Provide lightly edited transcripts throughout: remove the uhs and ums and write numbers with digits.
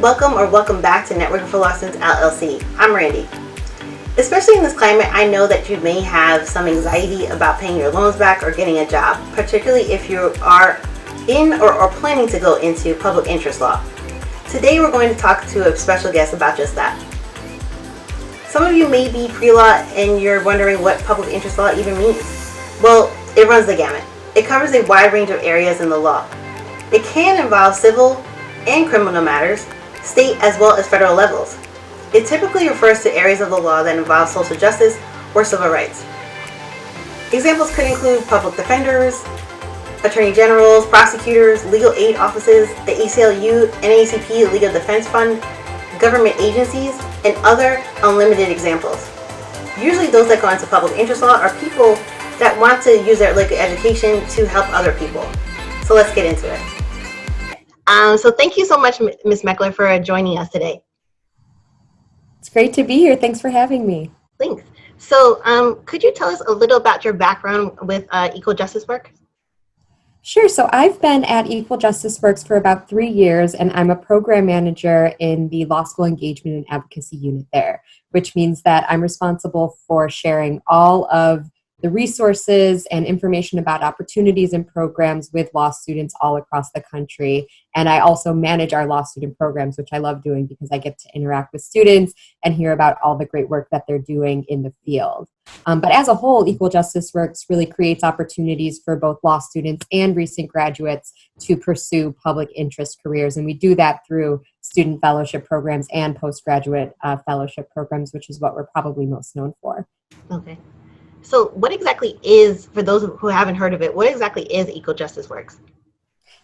welcome back to Networking for Law Students LLC. I'm Randy. Especially in this climate, I know that you may have some anxiety about paying your loans back or getting a job, particularly if you are in or planning to go into public interest law. Today we're going to talk to a special guest about just that. Some of you may be pre-law and you're wondering what public interest law even means. Well, it runs the gamut. It covers a wide range of areas in the law. It can involve civil and criminal matters, state as well as federal levels. It typically refers to areas of the law that involve social justice or civil rights. Examples could include public defenders, attorney generals, prosecutors, legal aid offices, the ACLU, NAACP Legal Defense Fund, government agencies, and other unlimited examples. Usually those that go into public interest law are people that want to use their legal education to help other people. So let's get into it. So thank you so much, Ms. Meckler, for joining us today. It's great to be here. Thanks for having me. Thanks. So could you tell us a little about your background with Equal Justice Work? Sure. So I've been at Equal Justice Works for about 3 years, and I'm a program manager in the Law School Engagement and Advocacy unit there, which means that I'm responsible for sharing all of the resources and information about opportunities and programs with law students all across the country. And I also manage our law student programs, which I love doing because I get to interact with students and hear about all the great work that they're doing in the field. But as a whole, Equal Justice Works really creates opportunities for both law students and recent graduates to pursue public interest careers. And we do that through student fellowship programs and postgraduate fellowship programs, which is what we're probably most known for. Okay. So what exactly is, for those who haven't heard of it, what exactly is Equal Justice Works?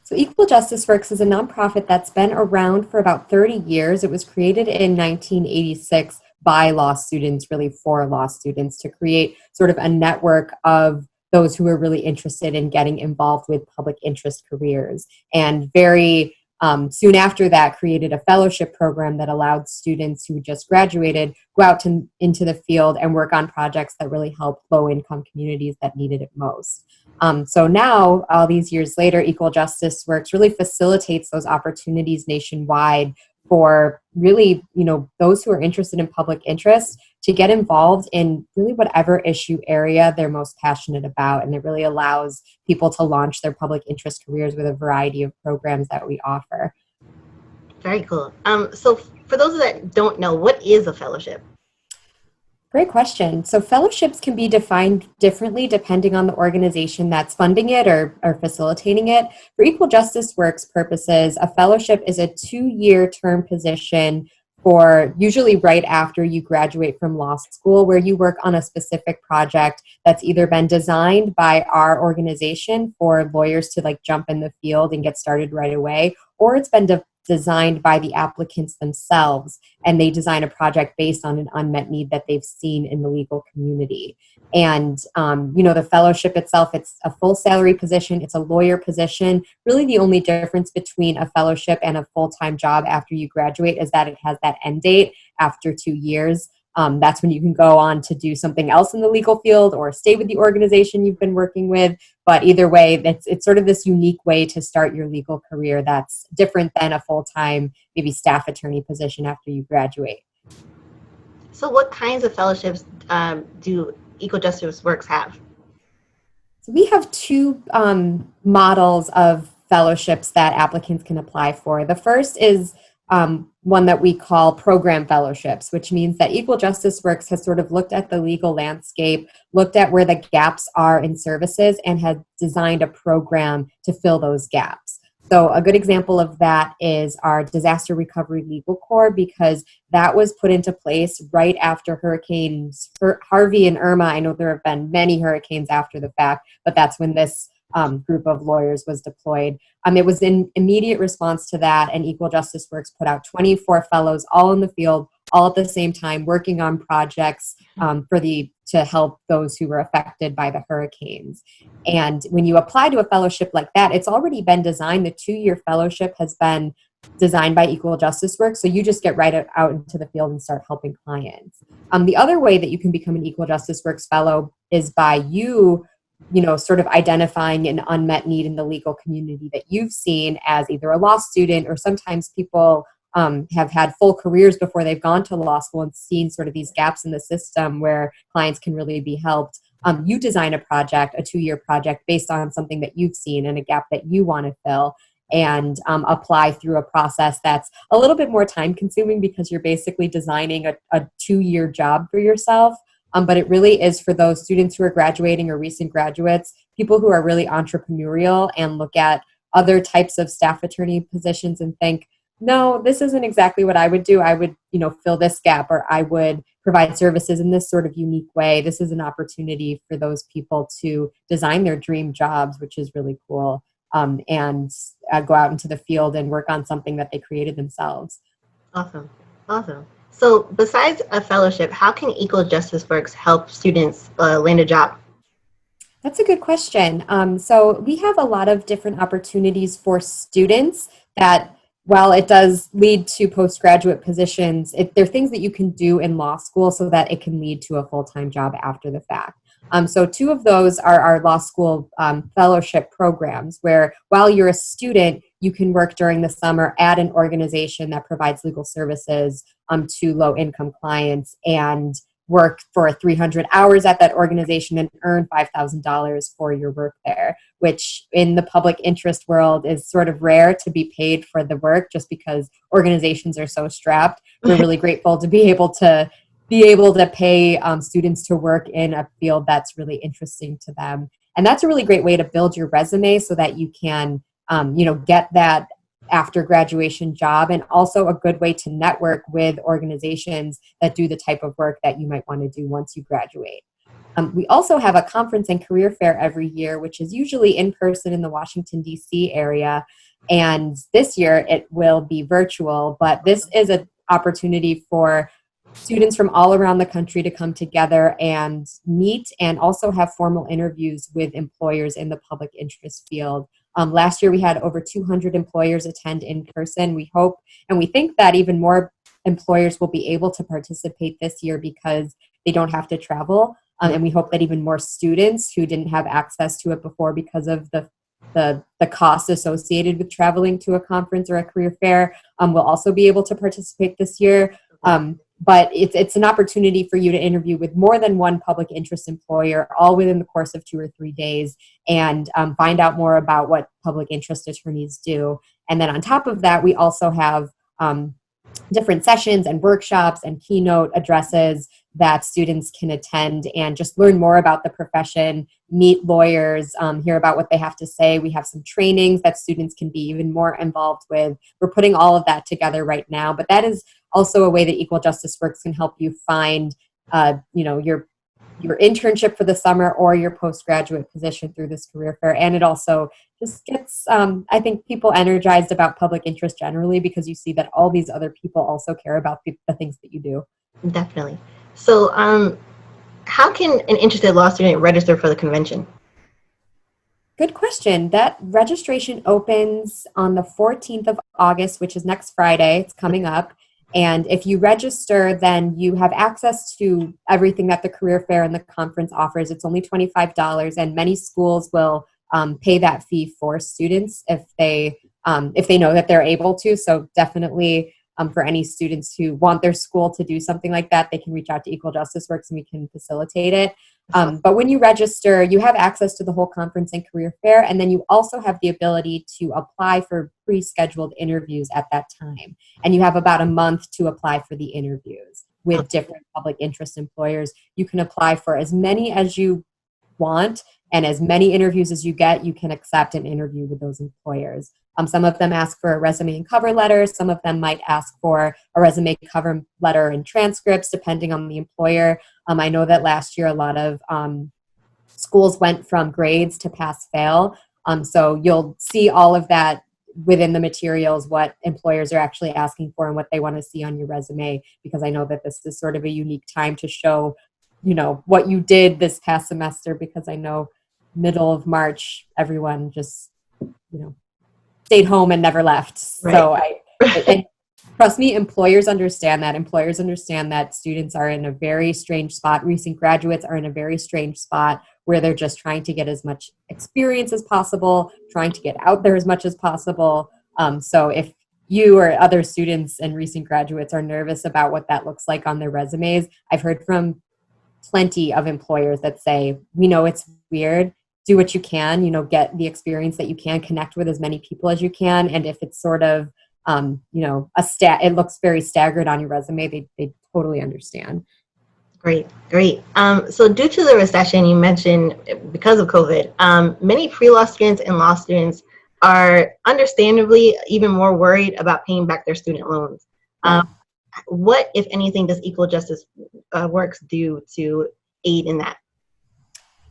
So Equal Justice Works is a nonprofit that's been around for about 30 years. It was created in 1986 by law students, really for law students, to create sort of a network of those who are really interested in getting involved with public interest careers. And very soon after that, created a fellowship program that allowed students who just graduated go out into the field and work on projects that really help low-income communities that needed it most. So now, all these years later, Equal Justice Works really facilitates those opportunities nationwide for really, those who are interested in public interest to get involved in really whatever issue area they're most passionate about. And it really allows people to launch their public interest careers with a variety of programs that we offer. Very cool. So for those that don't know, what is a fellowship? Great question. So fellowships can be defined differently depending on the organization that's funding it or facilitating it. For Equal Justice Works purposes, a fellowship is a 2-year term position for usually right after you graduate from law school, where you work on a specific project that's either been designed by our organization for lawyers to jump in the field and get started right away, or it's been designed by the applicants themselves, and they design a project based on an unmet need that they've seen in the legal community. And, the fellowship itself, it's a full salary position. It's a lawyer position. Really the only difference between a fellowship and a full-time job after you graduate is that it has that end date after 2 years. That's when you can go on to do something else in the legal field or stay with the organization you've been working with. But either way, it's sort of this unique way to start your legal career that's different than a full-time, maybe staff attorney position after you graduate. So what kinds of fellowships do Equal Justice Works have? So we have 2 models of fellowships that applicants can apply for. The first is one that we call program fellowships, which means that Equal Justice Works has sort of looked at the legal landscape, looked at where the gaps are in services, and has designed a program to fill those gaps. So a good example of that is our Disaster Recovery Legal Corps, because that was put into place right after Hurricanes Harvey and Irma. I know there have been many hurricanes after the fact, but that's when this group of lawyers was deployed. It was in immediate response to that, and Equal Justice Works put out 24 fellows all in the field, all at the same time, working on projects to help those who were affected by the hurricanes. And when you apply to a fellowship like that, it's already been designed. The 2-year fellowship has been designed by Equal Justice Works, so you just get right out into the field and start helping clients. The other way that you can become an Equal Justice Works fellow is by you sort of identifying an unmet need in the legal community that you've seen as either a law student, or sometimes people have had full careers before they've gone to law school and seen sort of these gaps in the system where clients can really be helped. You design a project, a 2-year project based on something that you've seen and a gap that you want to fill, and apply through a process that's a little bit more time consuming because you're basically designing a 2-year job for yourself. But it really is for those students who are graduating or recent graduates, people who are really entrepreneurial and look at other types of staff attorney positions and think, no, this isn't exactly what I would do. I would, fill this gap, or I would provide services in this sort of unique way. This is an opportunity for those people to design their dream jobs, which is really cool, and go out into the field and work on something that they created themselves. Awesome. Awesome. So besides a fellowship, how can Equal Justice Works help students land a job? That's a good question. So we have a lot of different opportunities for students that, while it does lead to postgraduate positions, they're things that you can do in law school so that it can lead to a full-time job after the fact. So 2 of those are our law school fellowship programs, where while you're a student, you can work during the summer at an organization that provides legal services to low-income clients and work for 300 hours at that organization and earn $5,000 for your work there, which in the public interest world is sort of rare to be paid for the work just because organizations are so strapped. We're really grateful to be able to pay students to work in a field that's really interesting to them. And that's a really great way to build your resume so that you can, get that after graduation job, and also a good way to network with organizations that do the type of work that you might want to do once you graduate. We also have a conference and career fair every year, which is usually in person in the Washington, D.C. area. And this year it will be virtual, but this is an opportunity for students from all around the country to come together and meet and also have formal interviews with employers in the public interest field. Last year we had over 200 employers attend in person. We hope and we think that even more employers will be able to participate this year because they don't have to travel. And we hope that even more students who didn't have access to it before because of the cost associated with traveling to a conference or a career fair will also be able to participate this year. But it's an opportunity for you to interview with more than one public interest employer, all within the course of 2 or 3 days, and find out more about what public interest attorneys do. And then on top of that, we also have different sessions and workshops and keynote addresses that students can attend and just learn more about the profession, meet lawyers, hear about what they have to say. We have some trainings that students can be even more involved with. We're putting all of that together right now, but that is also a way that Equal Justice Works can help you find, your internship for the summer or your postgraduate position through this career fair. And it also just gets, I think, people energized about public interest generally because you see that all these other people also care about the things that you do. Definitely. So how can an interested law student register for the convention? Good question. That registration opens on the 14th of August, which is next Friday. It's coming up. And if you register, then you have access to everything that the career fair and the conference offers. It's only $25, and many schools will pay that fee for students if they know that they're able to. So definitely for any students who want their school to do something like that, they can reach out to Equal Justice Works and we can facilitate it. But when you register, you have access to the whole conference and career fair, and then you also have the ability to apply for pre-scheduled interviews at that time. And you have about a month to apply for the interviews with different public interest employers. You can apply for as many as you want, and as many interviews as you get, you can accept an interview with those employers. Some of them ask for a resume and cover letter. Some of them might ask for a resume, cover letter, and transcripts, depending on the employer. I know that last year a lot of schools went from grades to pass-fail. So you'll see all of that within the materials, what employers are actually asking for and what they want to see on your resume, because I know that this is sort of a unique time to show, what you did this past semester, because I know middle of March, everyone just, stayed home and never left. Right. So and trust me, employers understand that. Employers understand that students are in a very strange spot. Recent graduates are in a very strange spot where they're just trying to get as much experience as possible, trying to get out there as much as possible. So if you or other students and recent graduates are nervous about what that looks like on their resumes, I've heard from plenty of employers that say, we know it's weird, do what you can, get the experience that you can, connect with as many people as you can. And if it's sort of, it looks very staggered on your resume, they totally understand. Great, great. So due to the recession, you mentioned because of COVID, many pre-law students and law students are understandably even more worried about paying back their student loans. Yeah. What, if anything, does Equal Justice Works do to aid in that?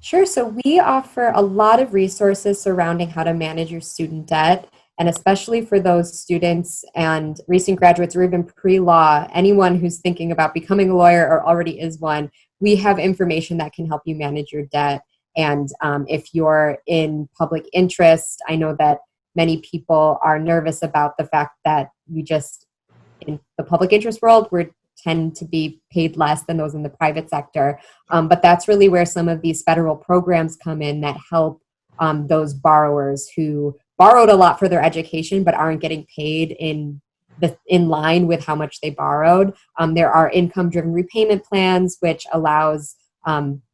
Sure. So we offer a lot of resources surrounding how to manage your student debt. And especially for those students and recent graduates or even pre-law, anyone who's thinking about becoming a lawyer or already is one, we have information that can help you manage your debt. And if you're in public interest, I know that many people are nervous about the fact that in the public interest world, we tend to be paid less than those in the private sector. But that's really where some of these federal programs come in that help those borrowers who borrowed a lot for their education but aren't getting paid in line with how much they borrowed. There are income-driven repayment plans, which allows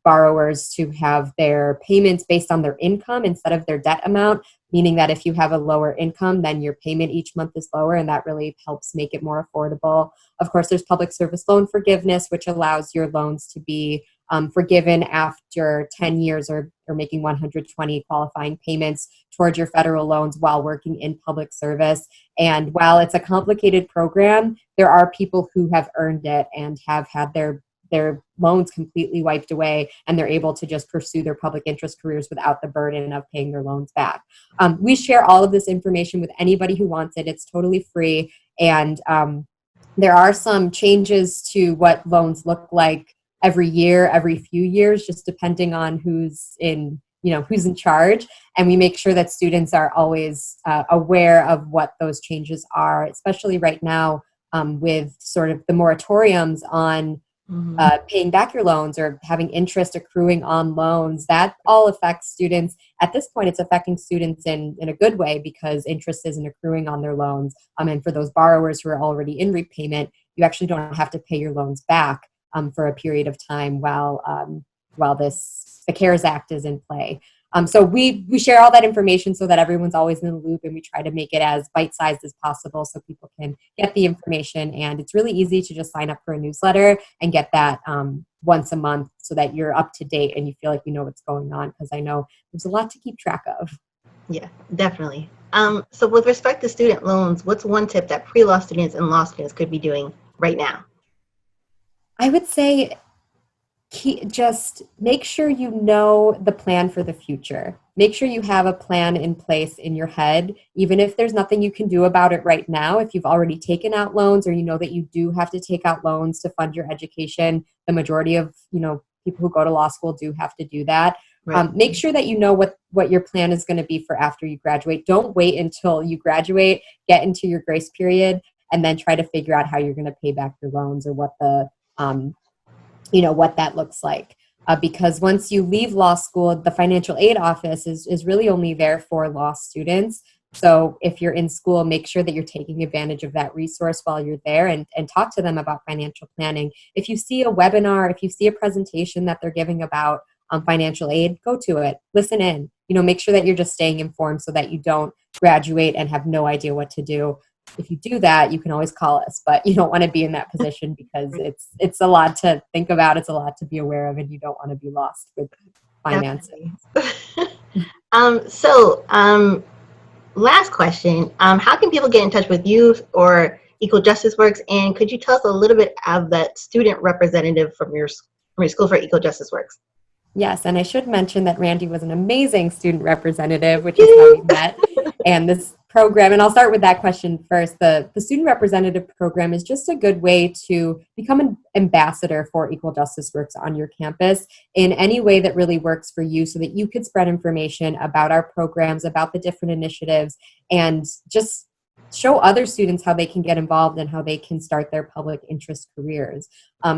borrowers to have their payments based on their income instead of their debt amount, meaning that if you have a lower income, then your payment each month is lower, and that really helps make it more affordable. Of course, there's public service loan forgiveness, which allows your loans to be forgiven after 10 years or making 120 qualifying payments towards your federal loans while working in public service. And while it's a complicated program, there are people who have earned it and have had their loans completely wiped away, and they're able to just pursue their public interest careers without the burden of paying their loans back. We share all of this information with anybody who wants it. It's totally free. And there are some changes to what loans look like every year, every few years, just depending on who's in charge. And we make sure that students are always aware of what those changes are, especially right now with sort of the moratoriums on paying back your loans or having interest accruing on loans. That all affects students. At this point, it's affecting students in a good way because interest isn't accruing on their loans. And for those borrowers who are already in repayment, you actually don't have to pay your loans back for a period of time while the CARES Act is in play. So we share all that information so that everyone's always in the loop, and we try to make it as bite-sized as possible so people can get the information. And it's really easy to just sign up for a newsletter and get that once a month so that you're up to date and you feel like you know what's going on, because I know there's a lot to keep track of. Yeah, definitely. So with respect to student loans, what's one tip that pre-law students and law students could be doing right now? I would say just make sure you know the plan for the future. Make sure you have a plan in place in your head, even if there's nothing you can do about it right now. If you've already taken out loans, or you know that you do have to take out loans to fund your education, the majority of people who go to law school do have to do that. Right. Make sure that you know what your plan is going to be for after you graduate. Don't wait until you graduate, get into your grace period, and then try to figure out how you're going to pay back your loans or what what that looks like. Because once you leave law school, the financial aid office is really only there for law students. So if you're in school, make sure that you're taking advantage of that resource while you're there, and talk to them about financial planning. If you see a webinar, if you see a presentation that they're giving about financial aid, go to it, listen in, make sure that you're just staying informed so that you don't graduate and have no idea what to do. If you do that, you can always call us, but you don't want to be in that position because it's a lot to think about. It's a lot to be aware of, and you don't want to be lost with financing. Last question. How can people get in touch with you or Equal Justice Works? And could you tell us a little bit of that student representative from your school for Equal Justice Works? Yes, and I should mention that Randy was an amazing student representative, which is how we met. And this program, and I'll start with that question first, the student representative program is just a good way to become an ambassador for Equal Justice Works on your campus in any way that really works for you, so that you could spread information about our programs, about the different initiatives, and just show other students how they can get involved and how they can start their public interest careers.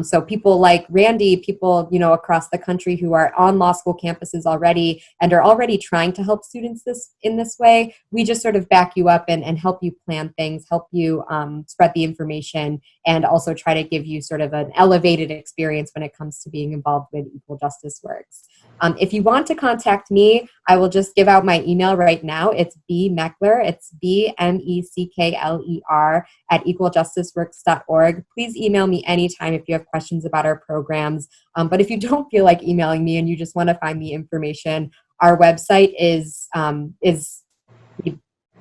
So people like Randy, people, across the country who are on law school campuses already and are already trying to help students in this way, we just sort of back you up and help you plan things, help you spread the information, and also try to give you sort of an elevated experience when it comes to being involved with Equal Justice Works. If you want to contact me, I will just give out my email right now. It's bmeckler, it's BMECKLER at equaljusticeworks.org. Please email me anytime if you have questions about our programs. But if you don't feel like emailing me and you just want to find the information, our website is we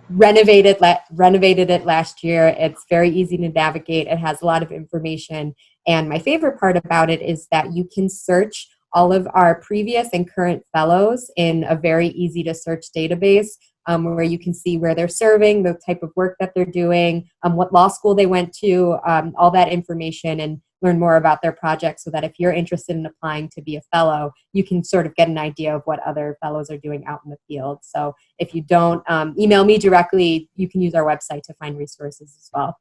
renovated it last year. It's very easy to navigate. It has a lot of information. And my favorite part about it is that you can search all of our previous and current fellows in a very easy to search database, where you can see where they're serving, the type of work that they're doing, what law school they went to, all that information, and learn more about their projects, so that if you're interested in applying to be a fellow, you can sort of get an idea of what other fellows are doing out in the field. So if you don't email me directly, you can use our website to find resources as well.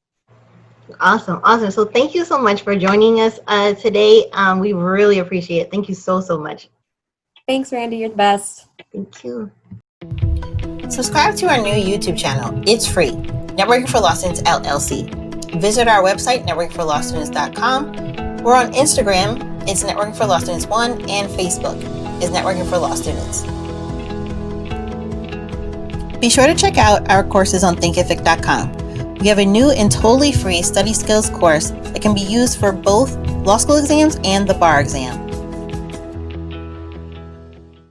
Awesome. So thank you so much for joining us today. We really appreciate it. Thank you so much. Thanks, Randy. You're the best. Thank you. Subscribe to our new YouTube channel. It's free. Networking for Law Students LLC. Visit our website, networkingforlawstudents.com. We're on Instagram. It's Networking for Law Students 1, and Facebook is Networking for Law Students. Be sure to check out our courses on thinkific.com. We have a new and totally free study skills course that can be used for both law school exams and the bar exam.